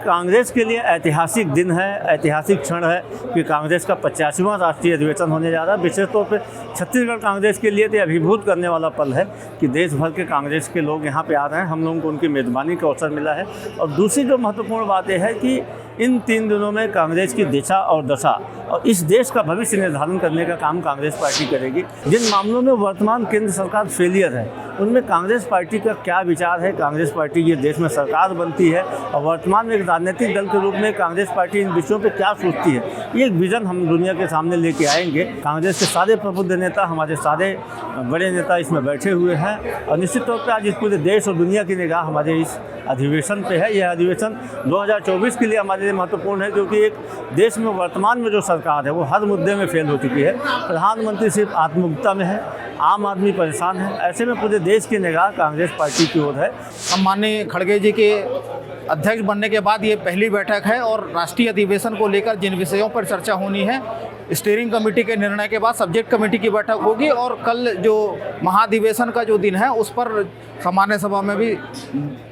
कांग्रेस के लिए ऐतिहासिक दिन है, ऐतिहासिक क्षण है कि कांग्रेस का 85वां राष्ट्रीय अधिवेशन होने जा रहा है। विशेष तौर पे छत्तीसगढ़ कांग्रेस के लिए तो अभिभूत करने वाला पल है कि देश भर के कांग्रेस के लोग यहाँ पे आ रहे हैं। हम लोगों को उनकी मेज़बानी का अवसर मिला है। और दूसरी जो महत्वपूर्ण बात यह है कि इन 3 दिनों में कांग्रेस की दिशा और दशा और इस देश का भविष्य निर्धारण करने का काम कांग्रेस पार्टी करेगी। जिन मामलों में वर्तमान केंद्र सरकार फेलियर है, उनमें कांग्रेस पार्टी का क्या विचार है, कांग्रेस पार्टी ये देश में सरकार बनती है और वर्तमान में एक राजनीतिक दल के रूप में कांग्रेस पार्टी इन विषयों पे क्या सोचती है, ये एक विज़न हम दुनिया के सामने लेके आएंगे। कांग्रेस के सारे प्रबुद्ध नेता, हमारे सारे बड़े नेता इसमें बैठे हुए हैं और निश्चित तौर पर आज इस पूरे देश और दुनिया की निगाह हमारे इस अधिवेशन पे है। यह अधिवेशन 2024 के लिए हमारे लिए महत्वपूर्ण है क्योंकि एक देश में वर्तमान में जो सरकार है वो हर मुद्दे में फेल हो चुकी है। प्रधानमंत्री सिर्फ आत्मगुप्ता में है, आम आदमी परेशान है। ऐसे में पूरे देश की निगाह कांग्रेस पार्टी की ओर है। हम माननीय खड़गे जी के अध्यक्ष बनने के बाद ये पहली बैठक है और राष्ट्रीय अधिवेशन को लेकर जिन विषयों पर चर्चा होनी है, स्टीयरिंग कमेटी के निर्णय के बाद सब्जेक्ट कमेटी की बैठक होगी और कल जो महाधिवेशन का जो दिन है उस पर सामान्य सभा में भी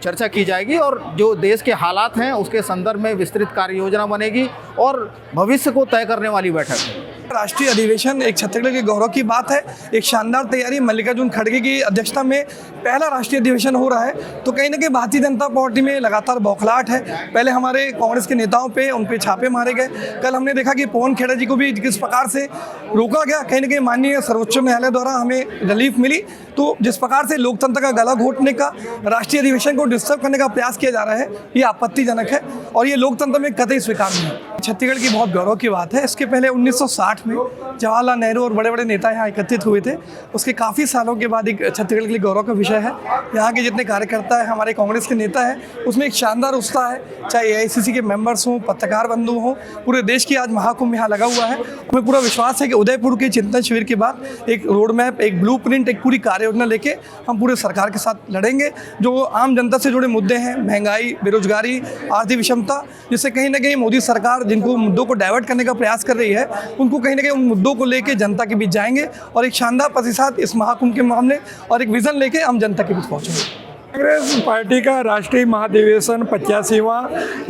चर्चा की जाएगी और जो देश के हालात हैं उसके संदर्भ में विस्तृत कार्य योजना बनेगी और भविष्य को तय करने वाली बैठक है। राष्ट्रीय अधिवेशन एक छत्तीसगढ़ के गौरव की बात है। एक शानदार तैयारी, मल्लिकार्जुन खड़गे की अध्यक्षता में पहला राष्ट्रीय अधिवेशन हो रहा है तो कहीं ना कहीं भारतीय जनता पार्टी में लगातार बौखलाहट है। पहले हमारे कांग्रेस के नेताओं पे उन पे छापे मारे गए। कल हमने देखा कि पवन खेड़ा जी को भी किस प्रकार से रोका गया। कहीं ना कहीं माननीय सर्वोच्च न्यायालय द्वारा हमें रिलीफ मिली। तो जिस प्रकार से लोकतंत्र का गला घोटने का, राष्ट्रीय अधिवेशन को डिस्टर्ब करने का प्रयास किया जा रहा है, ये आपत्तिजनक है और ये लोकतंत्र में कतई स्वीकार्य नहीं है। छत्तीसगढ़ की बहुत गौरव की बात है। इसके पहले 1960 में जवाहरलाल नेहरू और बड़े बड़े नेता यहाँ एकत्रित हुए थे। उसके काफ़ी सालों के बाद एक छत्तीसगढ़ के लिए गौरव का विषय है। यहाँ के जितने कार्यकर्ता है, हमारे कांग्रेस के नेता है, उसमें एक शानदार उत्साह है। चाहे AICC के मेंबर्स हों, पत्रकार बंधु हों, पूरे देश की आज महाकुंभ यहाँ लगा हुआ है। हमें पूरा विश्वास है कि उदयपुर के चिंतन शिविर के बाद एक रोड मैप, एक ब्लूप्रिंट, एक पूरी कार्य योजना लेके हम पूरे सरकार के साथ लड़ेंगे। जो आम जनता से जुड़े मुद्दे हैं, महंगाई, बेरोजगारी, आर्थिक विषमता, जिससे कहीं ना कहीं मोदी सरकार जिनको मुद्दों को डाइवर्ट करने का प्रयास कर रही है, उनको कहीं ना कहीं उन मुद्दों को लेके जनता के बीच जाएंगे और एक शानदार प्रतिशत इस महाकुंभ के मामले और एक विजन लेके हम जनता के बीच पहुंचेंगे। कांग्रेस पार्टी का राष्ट्रीय महाधिवेशन 85वां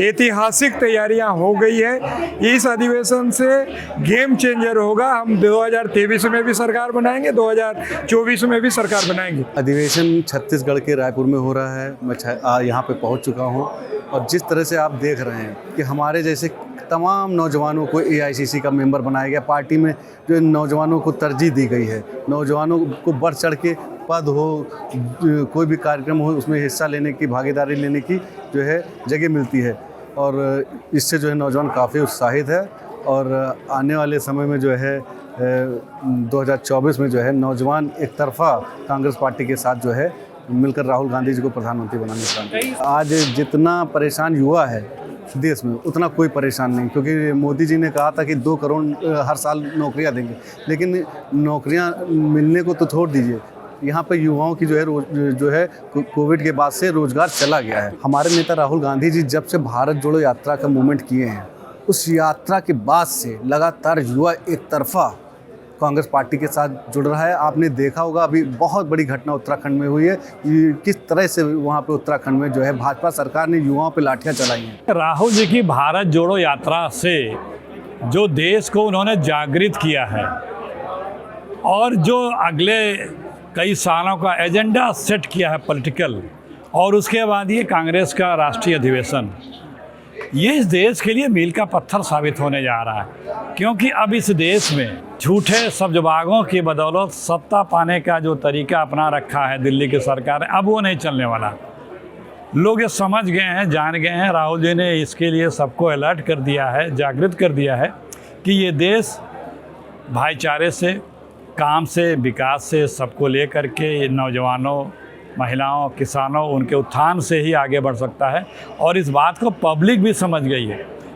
ऐतिहासिक तैयारियां हो गई है। इस अधिवेशन से गेम चेंजर होगा। हम 2023 में भी सरकार बनाएंगे, 2024 में भी सरकार बनाएंगे। अधिवेशन छत्तीसगढ़ के रायपुर में हो रहा है। मैं यहाँ पे पहुँच चुका हूँ और जिस तरह से आप देख रहे हैं कि हमारे जैसे तमाम नौजवानों को AICC का मेंबर बनाया गया। पार्टी में जो नौजवानों को तरजीह दी गई है, नौजवानों को बढ़ चढ़ के पद हो, कोई भी कार्यक्रम हो, उसमें हिस्सा लेने की, भागीदारी लेने की जो है जगह मिलती है और इससे जो है नौजवान काफ़ी उत्साहित है। और आने वाले समय में जो है 2024 में जो है नौजवान एक तरफा कांग्रेस पार्टी के साथ जो है मिलकर राहुल गांधी जी को प्रधानमंत्री बनाने का। आज जितना परेशान युवा है देश में उतना कोई परेशान नहीं, क्योंकि मोदी जी ने कहा था कि 2 करोड़ हर साल नौकरियां देंगे, लेकिन नौकरियां मिलने को तो छोड़ दीजिए, यहाँ पर युवाओं की जो है कोविड के बाद से रोजगार चला गया है। हमारे नेता राहुल गांधी जी जब से भारत जोड़ो यात्रा का मूवमेंट किए हैं, उस यात्रा के बाद से लगातार युवा एक तरफा कांग्रेस पार्टी के साथ जुड़ रहा है। आपने देखा होगा अभी बहुत बड़ी घटना उत्तराखंड में हुई है, किस तरह से वहाँ पे उत्तराखंड में जो है भाजपा सरकार ने युवाओं पे लाठियाँ चलाई हैं। राहुल जी की भारत जोड़ो यात्रा से जो देश को उन्होंने जागृत किया है और जो अगले कई सालों का एजेंडा सेट किया है पॉलिटिकल, और उसके बाद ये कांग्रेस का राष्ट्रीय अधिवेशन, ये इस देश के लिए मील का पत्थर साबित होने जा रहा है। क्योंकि अब इस देश में झूठे सब्जबागों की बदौलत सत्ता पाने का जो तरीका अपना रखा है दिल्ली की सरकार ने, अब वो नहीं चलने वाला। लोग ये समझ गए हैं, जान गए हैं। राहुल जी ने इसके लिए सबको अलर्ट कर दिया है, जागृत कर दिया है कि ये देश भाईचारे से, काम से, विकास से सबको ले करके नौजवानों, महिलाओं, किसानों, उनके उत्थान से ही आगे बढ़ सकता है। और इस बात को पब्लिक भी समझ गई है।